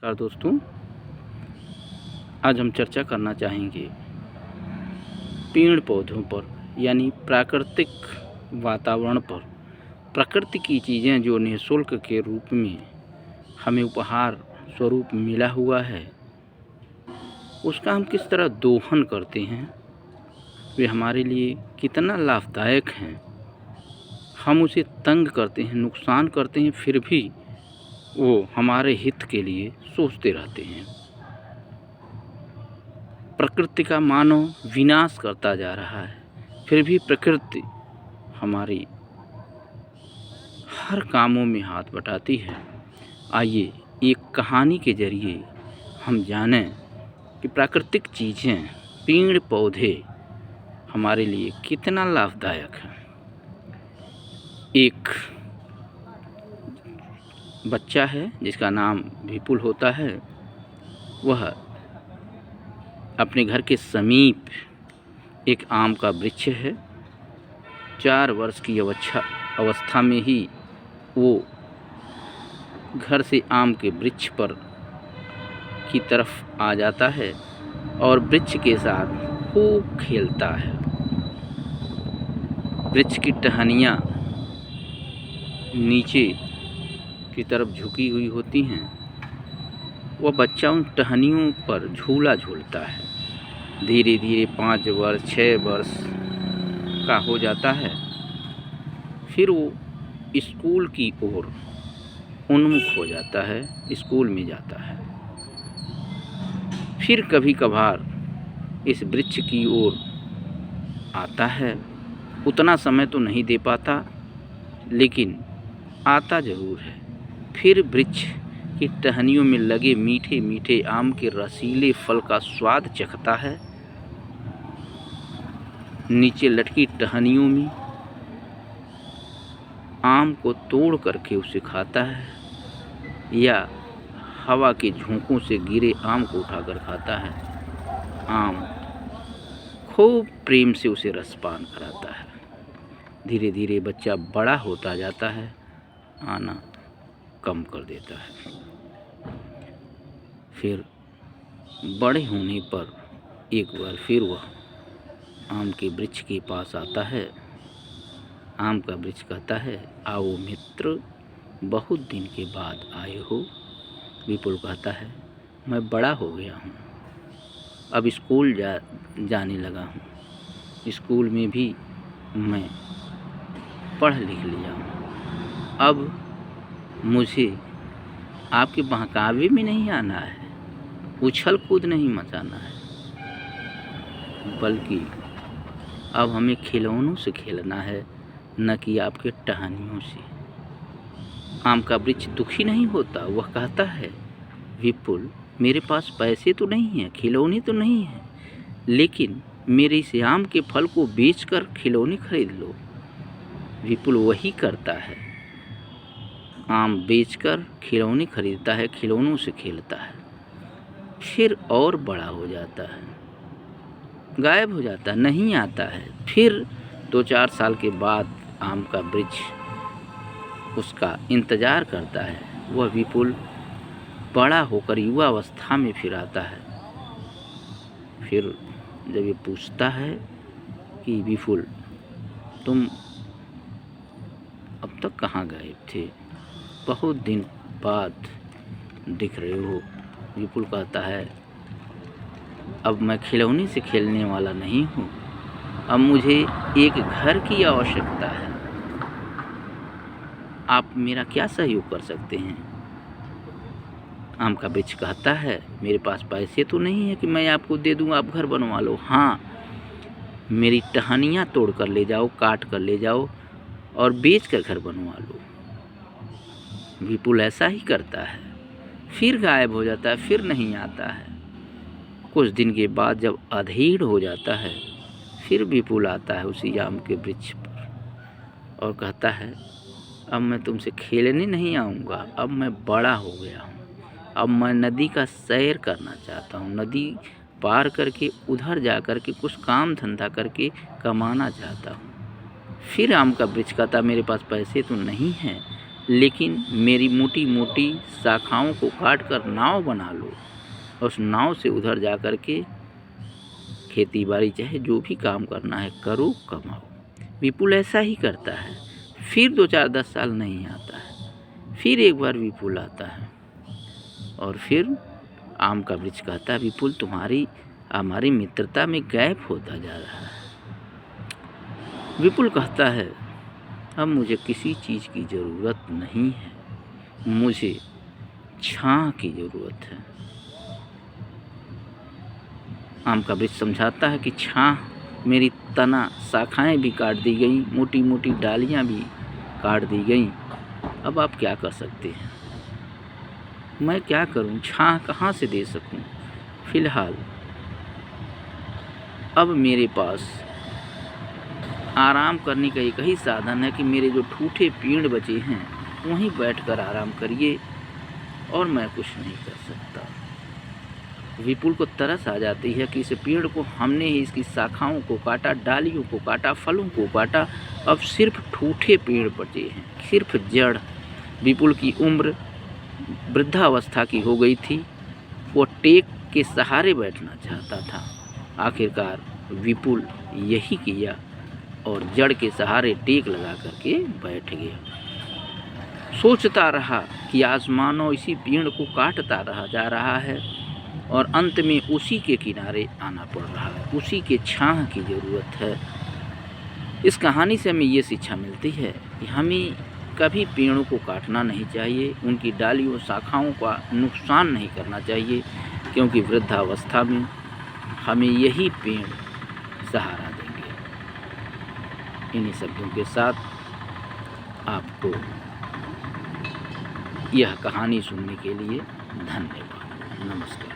नमस्कार दोस्तों, आज हम चर्चा करना चाहेंगे पेड़ पौधों पर यानी प्राकृतिक वातावरण पर। प्रकृति की चीज़ें जो निःशुल्क के रूप में हमें उपहार स्वरूप मिला हुआ है, उसका हम किस तरह दोहन करते हैं, वे हमारे लिए कितना लाभदायक हैं। हम उसे तंग करते हैं, नुकसान करते हैं, फिर भी वो हमारे हित के लिए सोचते रहते हैं। प्रकृति का मानव विनाश करता जा रहा है, फिर भी प्रकृति हमारी हर कामों में हाथ बटाती है। आइए एक कहानी के जरिए हम जानें कि प्राकृतिक चीज़ें, पेड़ पौधे हमारे लिए कितना लाभदायक है। एक बच्चा है जिसका नाम विपुल होता है। वह अपने घर के समीप एक आम का वृक्ष है। 4 वर्ष की अवस्था में ही वो घर से आम के वृक्ष पर की तरफ आ जाता है और वृक्ष के साथ खूब खेलता है। वृक्ष की टहनियाँ नीचे की तरफ झुकी हुई होती हैं। वह बच्चा उन टहनियों पर झूला झूलता है। धीरे धीरे 5 वर्ष 6 वर्ष का हो जाता है। फिर वो स्कूल की ओर उन्मुख हो जाता है, स्कूल में जाता है। फिर कभी कभार इस वृक्ष की ओर आता है। उतना समय तो नहीं दे पाता, लेकिन आता ज़रूर है। फिर वृक्ष की टहनियों में लगे मीठे मीठे आम के रसीले फल का स्वाद चखता है। नीचे लटकी टहनियों में आम को तोड़ करके उसे खाता है, या हवा के झोंकों से गिरे आम को उठाकर खाता है। आम खूब प्रेम से उसे रसपान कराता है। धीरे धीरे बच्चा बड़ा होता जाता है, आना कम कर देता है। फिर बड़े होने पर एक बार फिर वह आम के वृक्ष के पास आता है। आम का वृक्ष कहता है, आओ मित्र, बहुत दिन के बाद आए हो। विपुल कहता है, मैं बड़ा हो गया हूँ, अब स्कूल जाने लगा हूँ। स्कूल में भी मैं पढ़ लिख लिया हूँ। अब मुझे आपके बहकावे में नहीं आना है, उछल कूद नहीं मचाना है, बल्कि अब हमें खिलौनों से खेलना है, न कि आपके टहनियों से। आम का वृक्ष दुखी नहीं होता। वह कहता है, विपुल, मेरे पास पैसे तो नहीं हैं, खिलौने तो नहीं हैं, लेकिन मेरे इस आम के फल को बेचकर खिलौने खरीद लो। विपुल वही करता है, आम बेचकर खिलौने खरीदता है, खिलौनों से खेलता है। फिर और बड़ा हो जाता है, गायब हो जाता है, नहीं आता है। फिर 2-4 साल के बाद आम का वृक्ष उसका इंतज़ार करता है। वह विपुल बड़ा होकर युवा अवस्था में फिर आता है। फिर जब ये पूछता है कि विपुल, तुम अब तक कहाँ गायब थे, बहुत दिन बाद दिख रहे हो। विपुल कहता है, अब मैं खिलौने से खेलने वाला नहीं हूँ, अब मुझे एक घर की आवश्यकता है। आप मेरा क्या सहयोग कर सकते हैं? आम का वृक्ष कहता है, मेरे पास पैसे तो नहीं है कि मैं आपको दे दूँ, आप घर बनवा लो। हाँ, मेरी टहनियाँ तोड़ कर ले जाओ, काट कर ले जाओ और बेच कर घर बनवा लो। विपुल ऐसा ही करता है, फिर गायब हो जाता है, फिर नहीं आता है। कुछ दिन के बाद जब अधेड़ हो जाता है, फिर विपुल आता है उसी आम के वृक्ष पर और कहता है, अब मैं तुमसे खेलने नहीं आऊँगा, अब मैं बड़ा हो गया हूँ, अब मैं नदी का सैर करना चाहता हूँ, नदी पार करके उधर जा कर के कुछ काम धंधा करके कमाना चाहता हूँ। फिर आम का वृक्ष कहता, मेरे पास पैसे तो नहीं हैं, लेकिन मेरी मोटी मोटी शाखाओं को काट कर नाव बना लो, उस नाव से उधर जा कर के खेती बाड़ी चाहे जो भी काम करना है करो, कमाओ। विपुल ऐसा ही करता है। फिर 2-4-10 साल नहीं आता है, फिर एक बार विपुल आता है और फिर आम का वृक्ष कहता है, विपुल तुम्हारी हमारी मित्रता में गैप होता जा रहा है। विपुल कहता है, अब मुझे किसी चीज़ की ज़रूरत नहीं है, मुझे छाँव की ज़रूरत है। आम का वृक्ष समझाता है कि छाँव मेरी तना शाखाएं भी काट दी गई, मोटी मोटी डालियां भी काट दी गई, अब आप क्या कर सकते हैं? मैं क्या करूं, छाँव कहाँ से दे सकूं? फिलहाल अब मेरे पास आराम करने का एक ही साधन है कि मेरे जो ठूठे पेड़ बचे हैं वहीं बैठकर आराम करिए, और मैं कुछ नहीं कर सकता। विपुल को तरस आ जाती है कि इस पेड़ को हमने ही इसकी शाखाओं को काटा, डालियों को काटा, फलों को काटा, अब सिर्फ ठूठे पेड़ बचे हैं, सिर्फ जड़। विपुल की उम्र वृद्धावस्था की हो गई थी, वो टेक के सहारे बैठना चाहता था। आखिरकार विपुल यही किया और जड़ के सहारे टेक लगा करके बैठ गया। सोचता रहा कि आसमानों इसी पेड़ को काटता रहा जा रहा है और अंत में उसी के किनारे आना पड़ रहा है, उसी के छाँव की ज़रूरत है। इस कहानी से हमें ये शिक्षा मिलती है कि हमें कभी पेड़ों को काटना नहीं चाहिए, उनकी डालियों शाखाओं का नुकसान नहीं करना चाहिए, क्योंकि वृद्धावस्था में हमें यही पेड़ सहारा देंगे। इन्हीं शब्दों के साथ आपको यह कहानी सुनने के लिए धन्यवाद। नमस्कार।